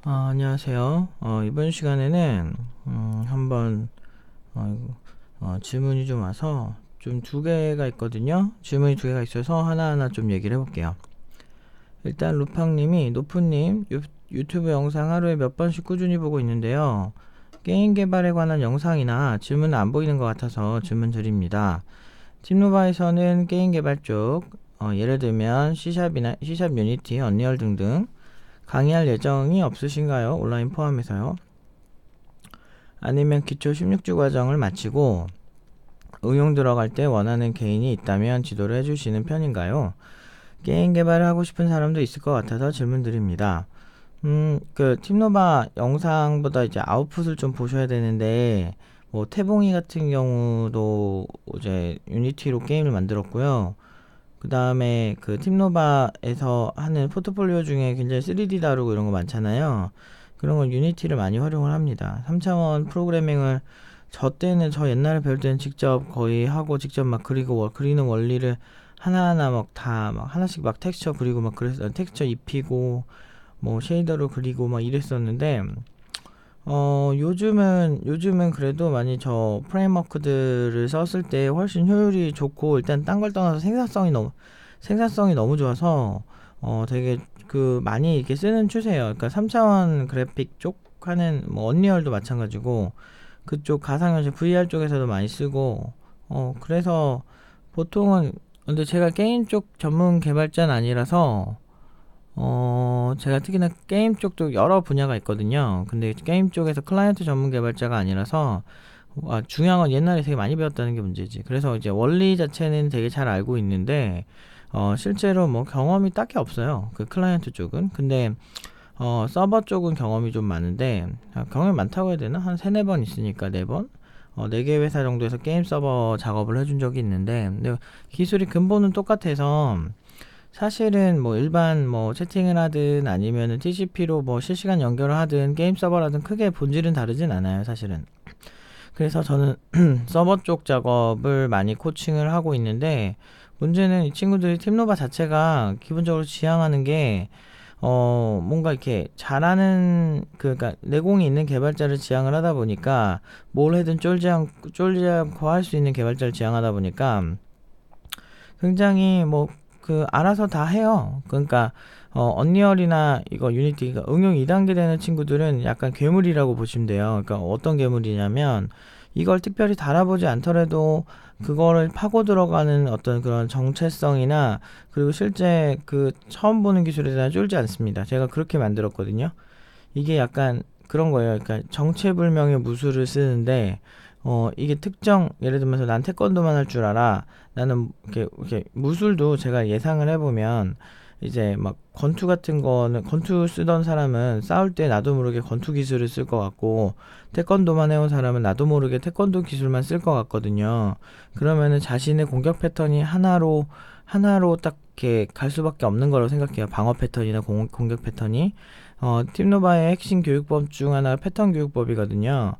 안녕하세요. 이번 시간에는 한번 질문이 좀 와서 좀 두 개가 있거든요. 질문이 두 개가 있어서 하나하나 좀 얘기를 해볼게요. 일단 루팡님이 노프님 유튜브 영상 하루에 몇 번씩 꾸준히 보고 있는데요. 게임 개발에 관한 영상이나 질문은 안 보이는 것 같아서 질문 드립니다. 팀노바에서는 게임 개발 쪽 예를 들면 C샵이나 C샵 유니티, 언리얼 등등 강의할 예정이 없으신가요? 온라인 포함해서요. 아니면 기초 16주 과정을 마치고 응용 들어갈 때 원하는 개인이 있다면 지도를 해주시는 편인가요? 게임 개발을 하고 싶은 사람도 있을 것 같아서 질문 드립니다. 팀노바 영상보다 이제 아웃풋을 좀 보셔야 되는데, 뭐, 태봉이 같은 경우도 이제 유니티로 게임을 만들었고요. 그 다음에 그 팀노바에서 하는 포트폴리오 중에 굉장히 3D 다루고 이런 거 많잖아요. 그런 건 유니티를 많이 활용을 합니다. 3차원 프로그래밍을 저 옛날에 배울 때는 직접 거의 하고 직접 막 그리는 원리를 하나하나 막 다 막 하나씩 막 텍스처 그리고 막 그랬어요. 텍스처 입히고 뭐 쉐이더로 그리고 막 이랬었는데 요즘은 그래도 많이 저 프레임워크들을 썼을 때 훨씬 효율이 좋고, 일단 딴 걸 떠나서 생산성이 너무 좋아서, 되게 많이 이렇게 쓰는 추세예요. 그러니까 3차원 그래픽 쪽 하는, 뭐, 언리얼도 마찬가지고, 그쪽 가상현실 VR 쪽에서도 많이 쓰고, 그래서 보통은, 근데 제가 게임 쪽 전문 개발자는 아니라서, 제가 특히나 게임 쪽도 여러 분야가 있거든요. 근데 게임 쪽에서 클라이언트 전문 개발자가 아니라서, 중요한 건 옛날에 되게 많이 배웠다는 게 문제지. 그래서 이제 원리 자체는 되게 잘 알고 있는데, 실제로 뭐 경험이 딱히 없어요. 그 클라이언트 쪽은. 근데, 서버 쪽은 경험이 좀 많은데, 경험이 많다고 해야 되나? 한 세네 번 있으니까 네 번? 네 개 회사 정도에서 게임 서버 작업을 해준 적이 있는데, 근데 기술이 근본은 똑같아서, 사실은 뭐 일반 뭐 채팅을 하든 아니면은 TCP로 뭐 실시간 연결을 하든 게임 서버라든 크게 본질은 다르진 않아요, 사실은. 그래서 저는 서버 쪽 작업을 많이 코칭을 하고 있는데, 문제는 이 친구들이 팀노바 자체가 기본적으로 지향하는 게 뭔가 이렇게 잘하는, 그러니까 내공이 있는 개발자를 지향을 하다 보니까 뭘 해든 쫄지 않고 할 수 있는 개발자를 지향하다 보니까 굉장히 뭐 알아서 다 해요. 그러니까 언리얼이나 이거 유니티가 응용 2단계 되는 친구들은 약간 괴물이라고 보시면 돼요. 그러니까 어떤 괴물이냐면, 이걸 특별히 달아보지 않더라도 그거를 파고 들어가는 어떤 그런 정체성이나, 그리고 실제 처음 보는 기술에 대한 쫄지 않습니다. 제가 그렇게 만들었거든요. 이게 약간 그런 거예요. 그러니까 정체불명의 무술을 쓰는데, 이게 예를 들면서 난 태권도만 할 줄 알아. 나는 이렇게 무술도 제가 예상을 해보면, 이제 막 권투 같은 거는, 권투 쓰던 사람은 싸울 때 나도 모르게 권투 기술을 쓸 것 같고, 태권도만 해온 사람은 나도 모르게 태권도 기술만 쓸 것 같거든요. 그러면은 자신의 공격 패턴이 하나로 딱 이렇게 갈 수밖에 없는 거라고 생각해요. 방어 패턴이나 공격 패턴이. 팀노바의 핵심 교육법 중 하나가 패턴 교육법이거든요.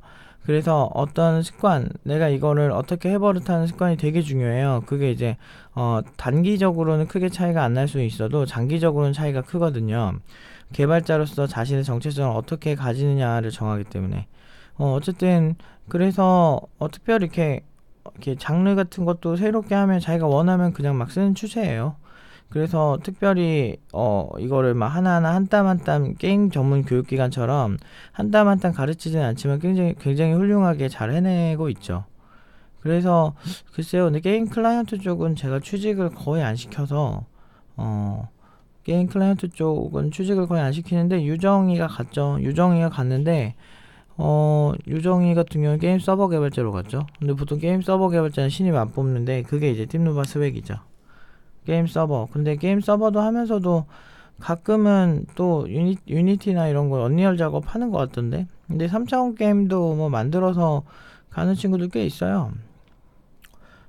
그래서 어떤 습관, 내가 이거를 어떻게 해버릇하는 습관이 되게 중요해요. 그게 이제, 단기적으로는 크게 차이가 안 날 수 있어도 장기적으로는 차이가 크거든요. 개발자로서 자신의 정체성을 어떻게 가지느냐를 정하기 때문에. 어쨌든, 그래서, 특별히 이렇게 장르 같은 것도 새롭게 하면 자기가 원하면 그냥 막 쓰는 추세예요. 그래서 특별히 이거를 막 하나하나 한 땀 한 땀 게임 전문 교육기관처럼 한 땀 한 땀 가르치진 않지만 굉장히 훌륭하게 잘 해내고 있죠. 그래서 글쎄요, 근데 게임 클라이언트 쪽은 제가 취직을 거의 안 시켜서, 게임 클라이언트 쪽은 취직을 거의 안 시키는데, 유정이가 갔죠. 유정이가 갔는데, 유정이 같은 경우는 게임 서버 개발자로 갔죠. 근데 보통 게임 서버 개발자는 신입 안 뽑는데, 그게 이제 팀노바 스웩이죠. 게임 서버. 근데 게임 서버도 하면서도 가끔은 또 유니티나 이런 거 언리얼 작업하는 것 같던데. 근데 3차원 게임도 뭐 만들어서 가는 친구들 꽤 있어요.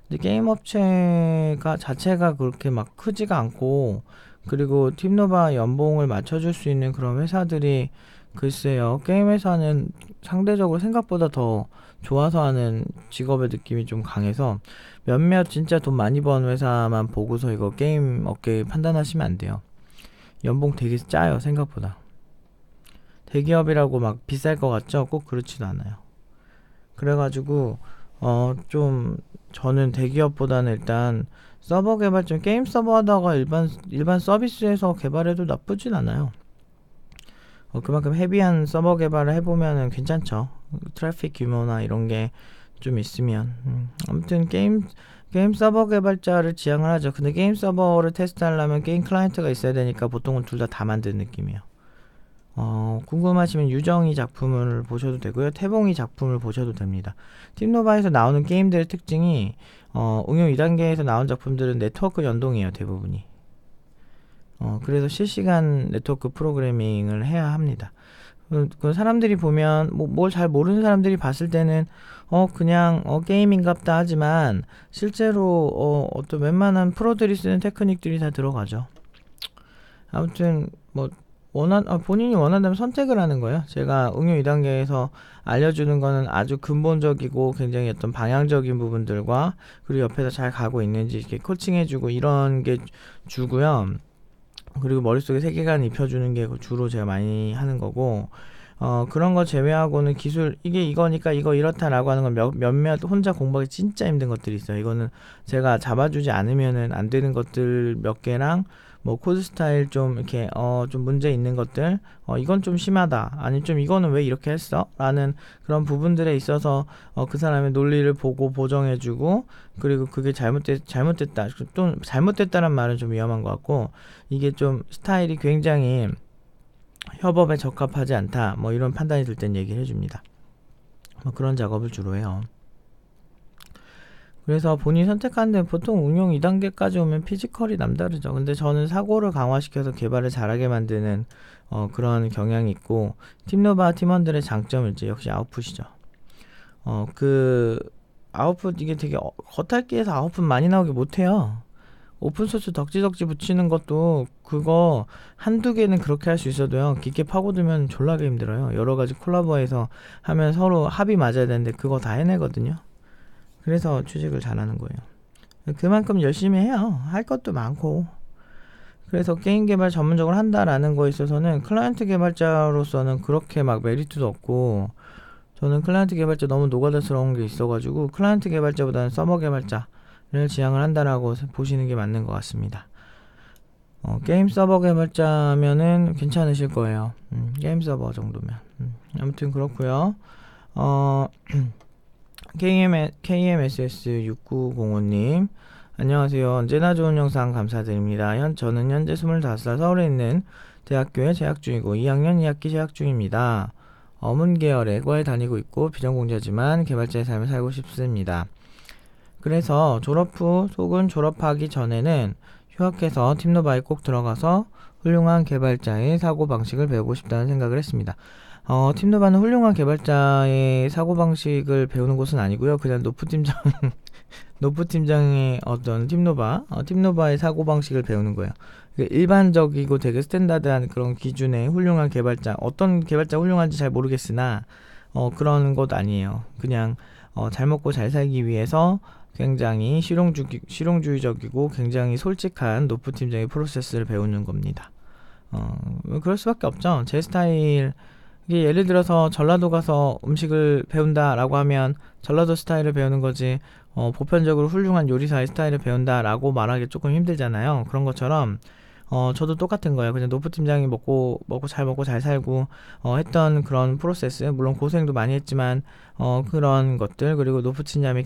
근데 게임 업체가 자체가 그렇게 막 크지가 않고, 그리고 팀노바 연봉을 맞춰줄 수 있는 그런 회사들이, 글쎄요, 게임 회사는 상대적으로 생각보다 더 좋아서 하는 직업의 느낌이 좀 강해서, 몇몇 진짜 돈 많이 번 회사만 보고서 이거 게임 업계 판단하시면 안 돼요. 연봉 되게 짜요, 생각보다. 대기업이라고 막 비쌀 것 같죠? 꼭 그렇지도 않아요. 그래가지고 좀 저는 대기업보다는 일단 서버 개발 좀 게임 서버 하다가 일반 서비스에서 개발해도 나쁘진 않아요. 그만큼 헤비한 서버 개발을 해보면은 괜찮죠. 트래픽 규모나 이런 게 좀 있으면. 아무튼 게임 서버 개발자를 지향을 하죠. 근데 게임 서버를 테스트하려면 게임 클라이언트가 있어야 되니까 보통은 둘 다 만드는 느낌이에요. 궁금하시면 유정이 작품을 보셔도 되고요. 태봉이 작품을 보셔도 됩니다. 팀노바에서 나오는 게임들의 특징이 응용 2단계에서 나온 작품들은 네트워크 연동이에요. 대부분이. 그래서 실시간 네트워크 프로그래밍을 해야 합니다. 그 사람들이 보면 뭘 잘 모르는 사람들이 봤을 때는 그냥 게임인갑다 하지만 실제로 어떤 웬만한 프로들이 쓰는 테크닉들이 다 들어가죠. 아무튼 뭐 본인이 원한다면 선택을 하는 거예요. 제가 응용 2단계에서 알려주는 거는 아주 근본적이고 굉장히 어떤 방향적인 부분들과 그리고 옆에서 잘 가고 있는지 이렇게 코칭해주고 이런 게 주고요. 그리고 머릿속에 세계관 입혀주는 게 주로 제가 많이 하는 거고, 그런 거 제외하고는 기술, 이게 이거니까 이거 이렇다라고 하는 건 몇몇 혼자 공부하기 진짜 힘든 것들이 있어요. 이거는 제가 잡아주지 않으면은 안 되는 것들 몇 개랑, 뭐 코드 스타일 좀 이렇게 좀 문제 있는 것들, 이건 좀 심하다, 아니 좀 이거는 왜 이렇게 했어? 라는 그런 부분들에 있어서 그 사람의 논리를 보고 보정해주고, 그리고 그게 잘못됐다, 또 잘못됐다는 말은 좀 위험한 것 같고, 이게 좀 스타일이 굉장히 협업에 적합하지 않다, 뭐 이런 판단이 들 땐 얘기를 해줍니다. 뭐 그런 작업을 주로 해요. 그래서 본인이 선택하는데 보통 응용 2단계까지 오면 피지컬이 남다르죠. 근데 저는 사고를 강화시켜서 개발을 잘하게 만드는 그런 경향이 있고, 팀노바 팀원들의 장점일지 역시 아웃풋이죠. 그 아웃풋, 이게 되게 겉핥기에서 아웃풋 많이 나오게 못해요. 오픈소스 덕지덕지 붙이는 것도 그거 한두 개는 그렇게 할 수 있어도요, 깊게 파고들면 졸라게 힘들어요. 여러가지 콜라보해서 하면 서로 합이 맞아야 되는데 그거 다 해내거든요. 그래서 취직을 잘하는 거예요. 그만큼 열심히 해요. 할 것도 많고. 그래서 게임 개발 전문적으로 한다라는 거에 있어서는 클라이언트 개발자로서는 그렇게 막 메리트도 없고, 저는 클라이언트 개발자 너무 노가다스러운 게 있어가지고 클라이언트 개발자보다는 서버 개발자를 지향을 한다라고 보시는 게 맞는 것 같습니다. 게임 서버 개발자면은 괜찮으실 거예요. 게임 서버 정도면. 아무튼 그렇고요. KMSS6905님, 안녕하세요. 언제나 좋은 영상 감사드립니다. 저는 현재 25살 서울에 있는 대학교에 재학 중이고 2학년 2학기 재학 중입니다. 어문 계열에 다니고 있고 비전공자지만 개발자의 삶을 살고 싶습니다. 그래서 졸업 후 혹은 졸업하기 전에는 휴학해서 팀노바에 꼭 들어가서 훌륭한 개발자의 사고방식을 배우고 싶다는 생각을 했습니다. 팀노바는 훌륭한 개발자의 사고방식을 배우는 곳은 아니고요. 그냥 노프 팀장의 어떤 팀노바의 사고방식을 배우는 거예요. 일반적이고 되게 스탠다드한 그런 기준의 훌륭한 개발자, 어떤 개발자 훌륭한지 잘 모르겠으나 그런 것 아니에요. 그냥 잘 먹고 잘 살기 위해서 굉장히 실용주의적이고 굉장히 솔직한 노프 팀장의 프로세스를 배우는 겁니다. 그럴 수밖에 없죠. 제 스타일, 이게 예를 들어서 전라도 가서 음식을 배운다라고 하면 전라도 스타일을 배우는 거지, 보편적으로 훌륭한 요리사의 스타일을 배운다라고 말하기 조금 힘들잖아요. 그런 것처럼 저도 똑같은 거예요. 그냥 노프 팀장이 먹고 잘 살고 했던 그런 프로세스, 물론 고생도 많이 했지만 그런 것들, 그리고 노프 팀장이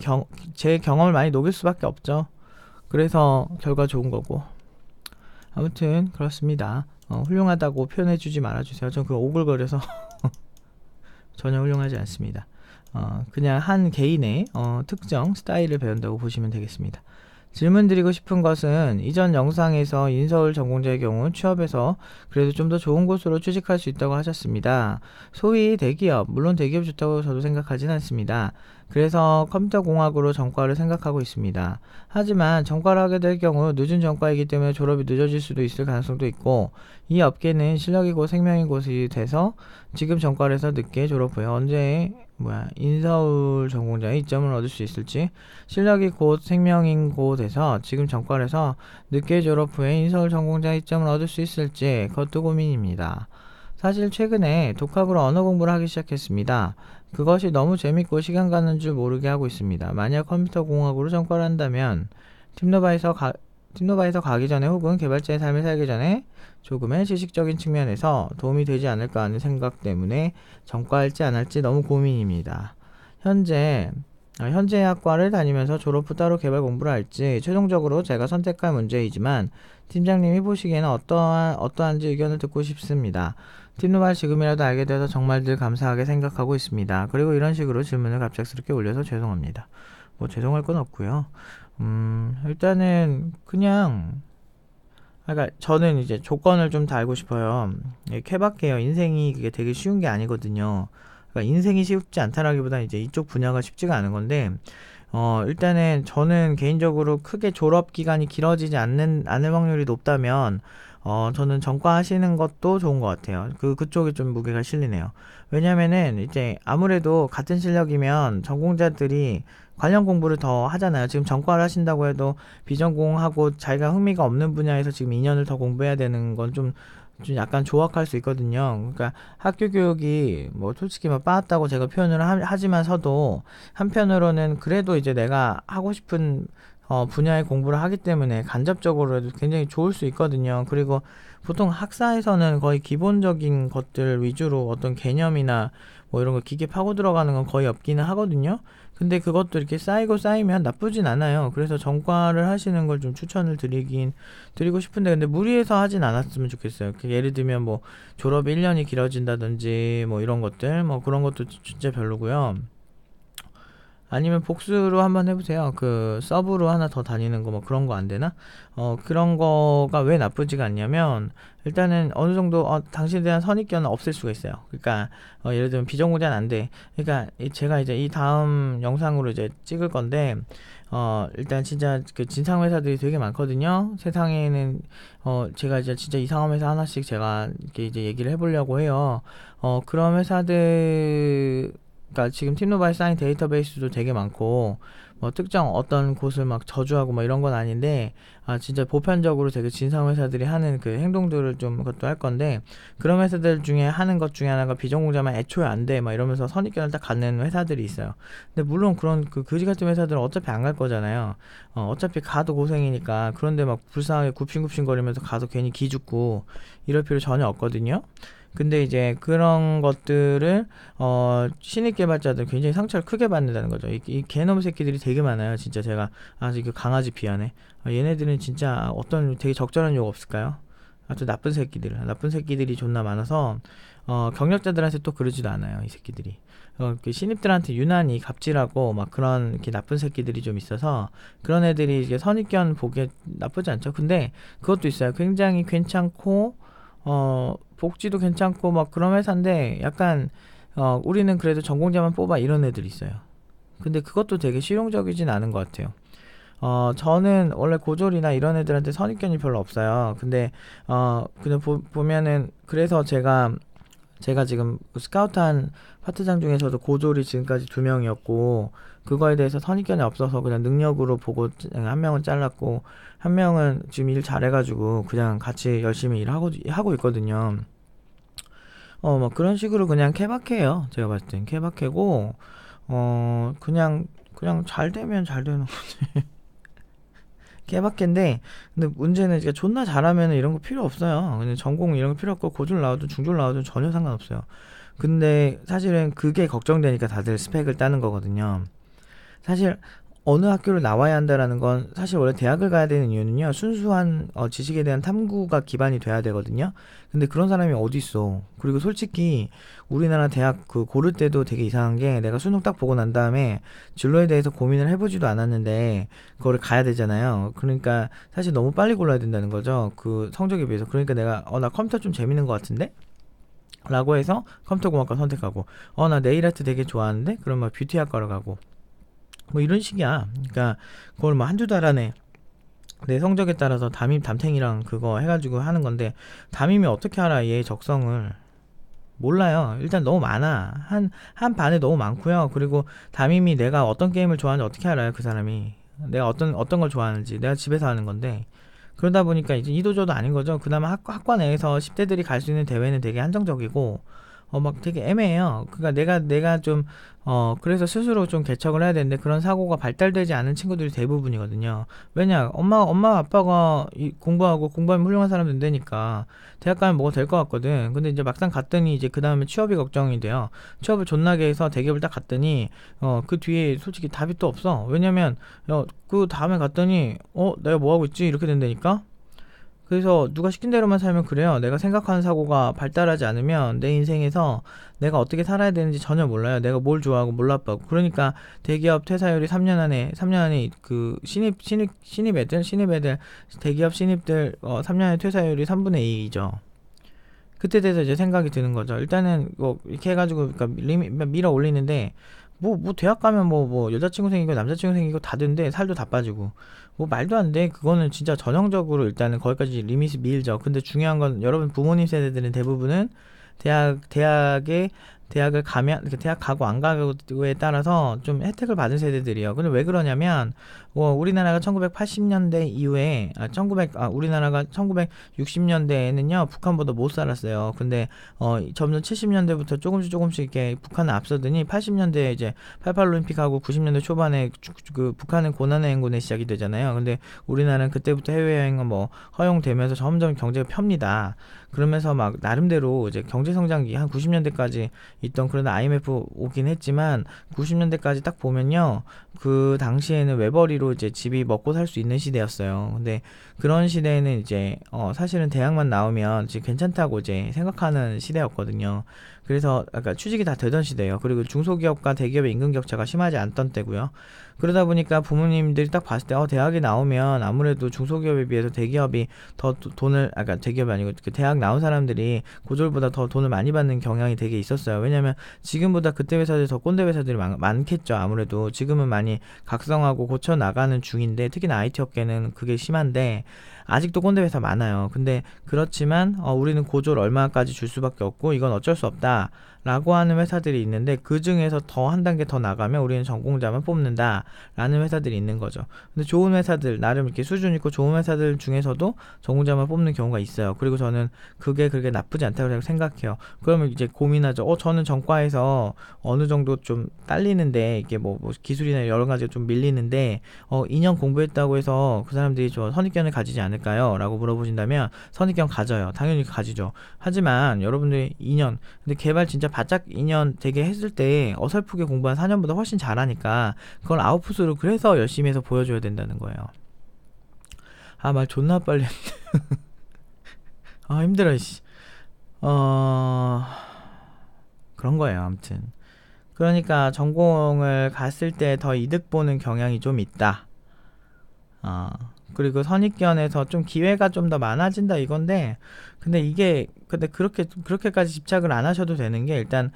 제 경험을 많이 녹일 수밖에 없죠. 그래서 결과 좋은 거고. 아무튼 그렇습니다. 훌륭하다고 표현해주지 말아주세요. 전 그거 오글거려서 전혀 훌륭하지 않습니다. 그냥 한 개인의 특정 스타일을 배운다고 보시면 되겠습니다. 질문 드리고 싶은 것은, 이전 영상에서 인서울 전공자의 경우 취업해서 그래도 좀 더 좋은 곳으로 취직할 수 있다고 하셨습니다. 소위 대기업, 물론 대기업 좋다고 저도 생각하진 않습니다. 그래서 컴퓨터공학으로 전과를 생각하고 있습니다. 하지만 전과를 하게 될 경우 늦은 전과이기 때문에 졸업이 늦어질 수도 있을 가능성도 있고, 이 업계는 실력이고 생명인 곳이 돼서 지금 전과를 해서 늦게 졸업 후에 인서울 전공자의 이점을 얻을 수 있을지, 실력이 곧 생명인 곳에서 지금 전과를 해서 늦게 졸업 후에 인서울 전공자의 이점을 얻을 수 있을지, 그것도 고민입니다. 사실 최근에 독학으로 언어 공부를 하기 시작했습니다. 그것이 너무 재밌고 시간 가는 줄 모르게 하고 있습니다. 만약 컴퓨터 공학으로 전과를 한다면 팀노바에서 가, 팀노바에서 가기 전에 혹은 개발자의 삶을 살기 전에 조금의 지식적인 측면에서 도움이 되지 않을까 하는 생각 때문에 전과할지 안 할지 너무 고민입니다. 현재 현재 학과를 다니면서 졸업 후 따로 개발 공부를 할지 최종적으로 제가 선택할 문제이지만 팀장님이 보시기에는 어떠한지 의견을 듣고 싶습니다. 팀노바를 지금이라도 알게 되어서 정말 늘 감사하게 생각하고 있습니다. 그리고 이런 식으로 질문을 갑작스럽게 올려서 죄송합니다. 뭐 죄송할 건 없고요. 일단은 그냥 그러니까 저는 이제 조건을 좀 달고 싶어요. 케바케요. 인생이 그게 되게 쉬운 게 아니거든요. 그러니까 인생이 쉽지 않다라기보다 이제 이쪽 분야가 쉽지가 않은 건데, 일단은 저는 개인적으로 크게 졸업 기간이 길어지지 않을 확률이 높다면, 저는 전과 하시는 것도 좋은 것 같아요. 그쪽에 좀 무게가 실리네요. 왜냐면은 이제 아무래도 같은 실력이면 전공자들이 관련 공부를 더 하잖아요. 지금 전과를 하신다고 해도 비전공하고 자기가 흥미가 없는 분야에서 지금 2년을 더 공부해야 되는 건 좀 약간 조악할 수 있거든요. 그러니까 학교 교육이 뭐 솔직히 뭐 빠았다고 제가 표현을 하지만서도 한편으로는 그래도 이제 내가 하고 싶은 분야의 공부를 하기 때문에 간접적으로도 굉장히 좋을 수 있거든요. 그리고 보통 학사에서는 거의 기본적인 것들 위주로 어떤 개념이나 뭐 이런 거 기계 파고 들어가는 건 거의 없기는 하거든요. 근데 그것도 이렇게 쌓이고 쌓이면 나쁘진 않아요. 그래서 전과를 하시는 걸 좀 추천을 드리고 싶은데, 근데 무리해서 하진 않았으면 좋겠어요. 예를 들면 뭐 졸업이 1년이 길어진다든지 뭐 이런 것들, 뭐 그런 것도 진짜 별로고요. 아니면 복수로 한번 해보세요. 그 서브로 하나 더 다니는 거 뭐 그런 거 안 되나? 그런 거가 왜 나쁘지가 않냐면 일단은 어느 정도 당신에 대한 선입견은 없앨 수가 있어요. 그러니까 예를 들면 비전공자는 안 돼. 그러니까 제가 이제 이 다음 영상으로 이제 찍을 건데 일단 진짜 그 진상 회사들이 되게 많거든요. 세상에는 제가 이제 진짜 이상한 회사 하나씩 제가 이렇게 이제 얘기를 해보려고 해요. 그런 회사들, 그러니까 지금 팀노바에 쌓인 데이터베이스도 되게 많고 뭐 특정 어떤 곳을 막 저주하고 뭐 이런 건 아닌데, 진짜 보편적으로 되게 진상 회사들이 하는 그 행동들을 좀 그것도 할 건데, 그런 회사들 중에 하는 것 중에 하나가 비전공자만 애초에 안 돼 막 이러면서 선입견을 딱 갖는 회사들이 있어요. 근데 물론 그런 그 거지 같은 회사들은 어차피 안 갈 거잖아요. 어차피 가도 고생이니까. 그런데 막 불쌍하게 굽신굽신거리면서 가서 괜히 기죽고 이럴 필요 전혀 없거든요. 근데 이제 그런 것들을 신입 개발자들 굉장히 상처를 크게 받는다는 거죠. 이 개놈 새끼들이 되게 많아요. 진짜 제가 아주 그 강아지 비하네. 얘네들은 진짜 어떤 되게 적절한 용어 없을까요? 아주 나쁜 새끼들이 존나 많아서 경력자들한테 또 그러지도 않아요. 이 새끼들이. 그 신입들한테 유난히 갑질하고 막 그런 이렇게 나쁜 새끼들이 좀 있어서 그런 애들이 이제 선입견 보기에 나쁘지 않죠. 근데 그것도 있어요. 굉장히 괜찮고 복지도 괜찮고 막 그런 회사인데 약간 우리는 그래도 전공자만 뽑아 이런 애들이 있어요. 근데 그것도 되게 실용적이진 않은 것 같아요. 저는 원래 고졸이나 이런 애들한테 선입견이 별로 없어요. 근데 그냥 보면은 그래서 제가 지금 스카우트한 파트장 중에서도 고졸이 지금까지 2명이었고 그거에 대해서 선입견이 없어서 그냥 능력으로 보고 한 명은 잘랐고 한 명은 지금 일 잘해가지고 그냥 같이 열심히 일하고 있거든요. 뭐 그런 식으로 그냥 케바케예요. 제가 봤을 땐 케바케고 그냥 잘 되면 잘 되는 거지. 케바케인데 근데 문제는 이제 존나 잘하면 이런 거 필요 없어요. 근데 전공 이런 거 필요 없고 고졸 나와도 중졸 나와도 전혀 상관없어요. 근데 사실은 그게 걱정되니까 다들 스펙을 따는 거거든요. 사실 어느 학교를 나와야 한다라는 건 사실 원래 대학을 가야 되는 이유는요. 순수한 지식에 대한 탐구가 기반이 돼야 되거든요. 근데 그런 사람이 어디 있어. 그리고 솔직히 우리나라 대학 그 고를 때도 되게 이상한 게 내가 수능 딱 보고 난 다음에 진로에 대해서 고민을 해보지도 않았는데 그거를 가야 되잖아요. 그러니까 사실 너무 빨리 골라야 된다는 거죠. 그 성적에 비해서. 그러니까 내가 나 컴퓨터 좀 재밌는 것 같은데? 라고 해서 컴퓨터공학과 선택하고 나 네일 아트 되게 좋아하는데? 그럼 막 뷰티학과로 가고 뭐 이런 식이야. 그러니까 그걸 뭐 한두 달 안에 내 성적에 따라서 담탱이랑 그거 해가지고 하는 건데 담임이 어떻게 알아 얘의 적성을. 몰라요. 일단 너무 많아. 한 반에 너무 많고요. 그리고 담임이 내가 어떤 게임을 좋아하는지 어떻게 알아요 그 사람이. 내가 어떤 걸 좋아하는지. 내가 집에서 하는 건데 그러다 보니까 이제 이도저도 아닌 거죠. 그나마 학과 내에서 10대들이 갈 수 있는 대회는 되게 한정적이고, 막 되게 애매해요. 그러니까 내가 좀, 그래서 스스로 좀 개척을 해야 되는데 그런 사고가 발달되지 않은 친구들이 대부분이거든요. 왜냐, 엄마, 아빠가 공부하면 훌륭한 사람 된다니까 대학 가면 뭐가 될 것 같거든. 근데 이제 막상 갔더니 이제 그 다음에 취업이 걱정이 돼요. 취업을 존나게 해서 대기업을 딱 갔더니, 그 뒤에 솔직히 답이 또 없어. 왜냐면, 그 다음에 갔더니, 내가 뭐 하고 있지? 이렇게 된다니까? 그래서 누가 시킨 대로만 살면 그래요. 내가 생각하는 사고가 발달하지 않으면 내 인생에서 내가 어떻게 살아야 되는지 전혀 몰라요. 내가 뭘 좋아하고 뭘 나빠하고. 그러니까 대기업 퇴사율이 3년 안에 그 신입 애들, 대기업 신입들 3년 안에 퇴사율이 3분의 2이죠. 그때 돼서 이제 생각이 드는 거죠. 일단은 뭐 이렇게 해가지고 그러니까 밀어 올리는데 뭐 대학 가면 뭐 여자친구 생기고 남자친구 생기고 다든데 살도 다 빠지고 뭐 말도 안 돼. 그거는 진짜 전형적으로 일단은 거기까지 리밋이 밀죠. 근데 중요한 건 여러분 부모님 세대들은 대부분은 대학에 대학을 가면 이렇게 대학 가고 안 가고에 따라서 좀 혜택을 받은 세대들이에요. 근데 왜 그러냐면 우리나라가 1980년대 이후에 우리나라가 1960년대에는요 북한보다 못 살았어요. 근데 점점 70년대부터 조금씩 이렇게 북한을 앞서더니 80년대에 이제 88 올림픽하고 90년대 초반에 그 북한은 고난의 행군에 시작이 되잖아요. 근데 우리나라는 그때부터 해외여행은 뭐 허용되면서 점점 경제가 펴니다. 그러면서 막 나름대로 이제 경제 성장기 한 90년대까지 있던 그런 IMF 오긴 했지만 90년대까지 딱 보면요. 그 당시에는 외벌이로 이제 집이 먹고 살 수 있는 시대였어요. 근데 그런 시대에는 이제 사실은 대학만 나오면 지금 괜찮다고 이제 생각하는 시대였거든요. 그래서 아까 취직이 다 되던 시대예요. 그리고 중소기업과 대기업의 임금 격차가 심하지 않던 때고요. 그러다 보니까 부모님들이 딱 봤을 때 대학에 나오면 아무래도 중소기업에 비해서 대기업이 더 돈을 대기업이 아니고 그 대학 나온 사람들이 고졸보다 더 돈을 많이 받는 경향이 되게 있었어요. 왜냐면 지금보다 그때 회사들이 더 꼰대 회사들이 많겠죠. 아무래도 지금은 많이 각성하고 고쳐 나가는 중인데 특히나 IT 업계는 그게 심한데 아직도 꼰대 회사 많아요. 근데 그렇지만 우리는 고졸 얼마까지 줄 수밖에 없고 이건 어쩔 수 없다. 라고 하는 회사들이 있는데 그 중에서 더 한 단계 더 나가면 우리는 전공자만 뽑는다 라는 회사들이 있는 거죠. 근데 좋은 회사들 나름 이렇게 수준 있고 좋은 회사들 중에서도 전공자만 뽑는 경우가 있어요. 그리고 저는 그게 그렇게 나쁘지 않다고 생각해요. 그러면 이제 고민하죠. 저는 전과에서 어느 정도 좀 딸리는데 이게 뭐 기술이나 여러 가지가 좀 밀리는데 2년 공부했다고 해서 그 사람들이 저 선입견을 가지지 않을까요? 라고 물어보신다면 선입견 가져요. 당연히 가지죠. 하지만 여러분들이 2년 근데 개발 진짜 바짝 2년 되게 했을 때 어설프게 공부한 4년보다 훨씬 잘하니까 그걸 아웃풋으로 그래서 열심히 해서 보여줘야 된다는 거예요. 말 존나 빨리 했네. 힘들어 씨. 그런 거예요. 아무튼 그러니까 전공을 갔을 때 더 이득 보는 경향이 좀 있다. 그리고 선입견에서 좀 기회가 좀 더 많아진다 이건데 근데 그렇게까지 집착을 안 하셔도 되는 게 일단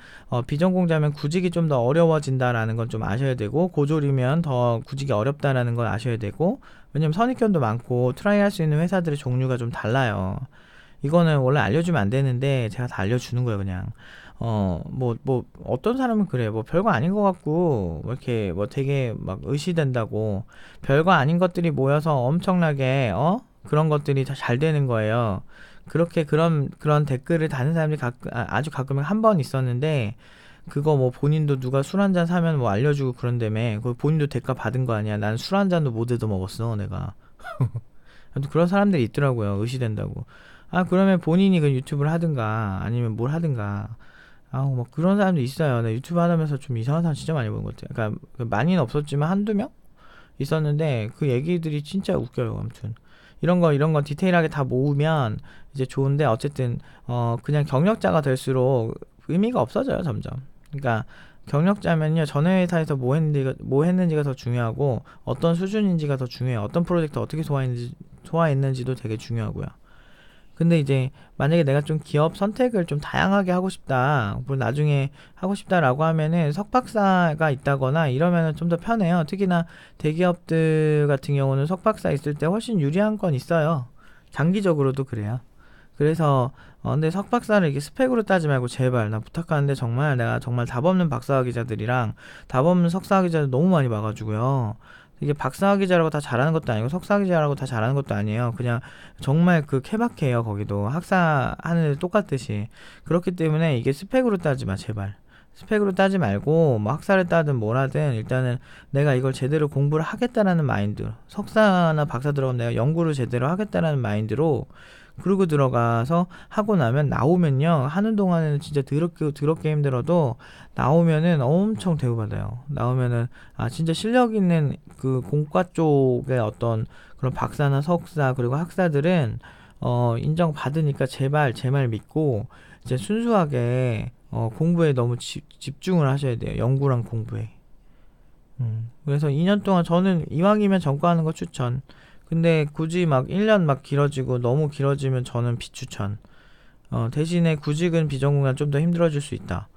비전공자면 구직이 좀 더 어려워진다라는 건 좀 아셔야 되고 고졸이면 더 구직이 어렵다라는 건 아셔야 되고 왜냐면 선입견도 많고 트라이 할 수 있는 회사들의 종류가 좀 달라요. 이거는 원래 알려주면 안 되는데 제가 다 알려주는 거예요 그냥. 어떤 사람은 그래. 별거 아닌 것 같고, 이렇게, 되게 막 의시된다고. 별거 아닌 것들이 모여서 엄청나게, 그런 것들이 다 잘 되는 거예요. 그런 댓글을 다는 사람들이 아주 가끔 한 번 있었는데, 그거 본인도 누가 술 한 잔 사면 알려주고 그런다며. 본인도 대가 받은 거 아니야. 난 술 한 잔도 못 얻어 먹었어, 내가. 그런 사람들이 있더라고요. 의시된다고. 그러면 본인이 그 유튜브를 하든가, 아니면 뭘 하든가. 그런 사람도 있어요. 나 유튜브 하면서 좀 이상한 사람 진짜 많이 보는 것 같아요. 그러니까 많이는 없었지만 한두 명 있었는데 그 얘기들이 진짜 웃겨요. 아무튼 이런 거 디테일하게 다 모으면 이제 좋은데 어쨌든 그냥 경력자가 될수록 의미가 없어져요. 점점. 그러니까 경력자면요 전에 회사에서 뭐 했는지가 더 중요하고 어떤 수준인지가 더 중요해요. 어떤 프로젝트 어떻게 소화했는지도 되게 중요하고요. 근데 이제 만약에 내가 좀 기업 선택을 좀 다양하게 하고 싶다, 뭐 나중에 하고 싶다라고 하면은 석박사가 있다거나 이러면은 좀 더 편해요. 특히나 대기업들 같은 경우는 석박사 있을 때 훨씬 유리한 건 있어요. 장기적으로도 그래요. 그래서 근데 석박사를 이렇게 스펙으로 따지 말고 제발 나 부탁하는데 정말 내가 정말 답 없는 박사학위자들이랑 답 없는 석사학위자들 너무 많이 봐가지고요. 이게 박사학위 잘하고 다 잘하는 것도 아니고 석사학위 잘하고 다 잘하는 것도 아니에요. 그냥 정말 그 케바케예요. 거기도 학사 하는 애 똑같듯이. 그렇기 때문에 이게 스펙으로 따지 마 제발. 스펙으로 따지 말고 뭐 학사를 따든 뭘 하든 일단은 내가 이걸 제대로 공부를 하겠다라는 마인드, 석사나 박사 들어가면 내가 연구를 제대로 하겠다라는 마인드로 그러고 들어가서 하고 나면 나오면요 하는 동안에는 진짜 더럽게 힘들어도 나오면은 엄청 대우받아요. 나오면은 아 진짜 실력 있는 그 공과 쪽의 어떤 그런 박사나 석사 그리고 학사들은 인정받으니까 제발 제 말 믿고 이제 순수하게 공부에 너무 집중을 하셔야 돼요. 연구랑 공부에. 그래서 2년 동안 저는 이왕이면 전과하는 거 추천. 근데 굳이 막 1년 막 길어지고 너무 길어지면 저는 비추천. 대신에 구직은 비전공이랑 좀 더 힘들어질 수 있다.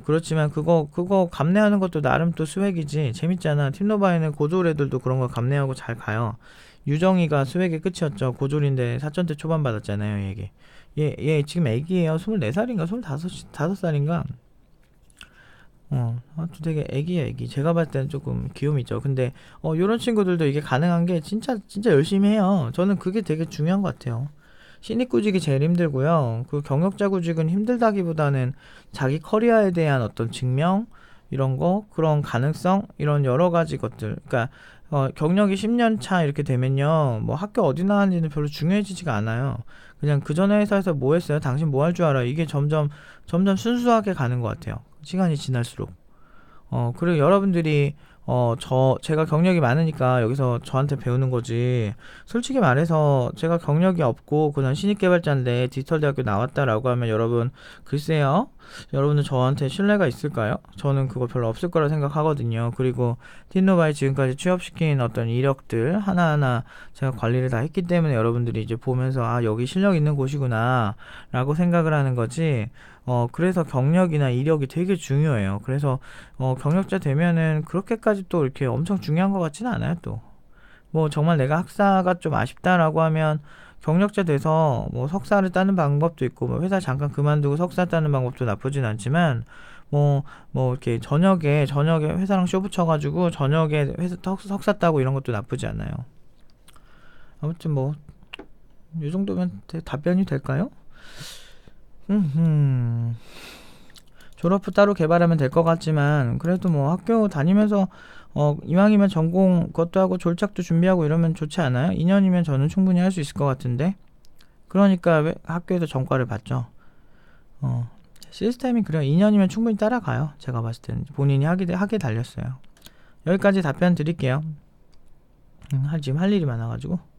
그렇지만 그거 감내하는 것도 나름 또 스웩이지. 재밌잖아. 팀노바에는 고졸 애들도 그런 거 감내하고 잘 가요. 유정이가 스웩의 끝이었죠. 고졸인데 사천대 초반 받았잖아요, 얘기. 얘 지금 애기예요. 24살인가 25살인가? 아무튼 되게 애기야, 애기. 제가 봤을 때는 조금 귀요미죠. 근데, 요런 친구들도 이게 가능한 게 진짜 열심히 해요. 저는 그게 되게 중요한 것 같아요. 신입 구직이 제일 힘들고요. 그 경력자 구직은 힘들다기보다는 자기 커리어에 대한 어떤 증명, 이런 거, 그런 가능성, 이런 여러 가지 것들. 그러니까, 경력이 10년 차 이렇게 되면요. 뭐 학교 어디 나왔는지는 별로 중요해지지가 않아요. 그냥 그 전에 회사에서 뭐 했어요? 당신 뭐 할 줄 알아? 이게 점점 순수하게 가는 것 같아요. 시간이 지날수록. 그리고 여러분들이, 제가 경력이 많으니까 여기서 저한테 배우는 거지. 솔직히 말해서 제가 경력이 없고 그냥 신입개발자인데 디지털 대학교 나왔다라고 하면 여러분, 글쎄요. 여러분은 저한테 신뢰가 있을까요? 저는 그거 별로 없을 거라 생각하거든요. 그리고 틴노바에 지금까지 취업시킨 어떤 이력들 하나하나 제가 관리를 다 했기 때문에 여러분들이 이제 보면서 아, 여기 실력 있는 곳이구나 라고 생각을 하는 거지. 그래서 경력이나 이력이 되게 중요해요. 그래서 경력자 되면은 그렇게까지 또 이렇게 엄청 중요한 것 같지는 않아요. 또 뭐 정말 내가 학사가 좀 아쉽다라고 하면 경력자 돼서 뭐 석사를 따는 방법도 있고 뭐 회사 잠깐 그만두고 석사 따는 방법도 나쁘진 않지만 뭐 이렇게 저녁에 회사랑 쇼 붙여가지고 저녁에 석사 따고 이런 것도 나쁘지 않아요. 아무튼 뭐 이 정도면 답변이 될까요? 졸업 후 따로 개발하면 될 것 같지만 그래도 뭐 학교 다니면서 이왕이면 전공 그것도 하고 졸작도 준비하고 이러면 좋지 않아요? 2년이면 저는 충분히 할 수 있을 것 같은데. 그러니까 왜 학교에서 전과를 받죠. 시스템이 그래요. 2년이면 충분히 따라가요. 제가 봤을 때는 본인이 하게 달렸어요. 여기까지 답변 드릴게요. 지금 할 일이 많아가지고.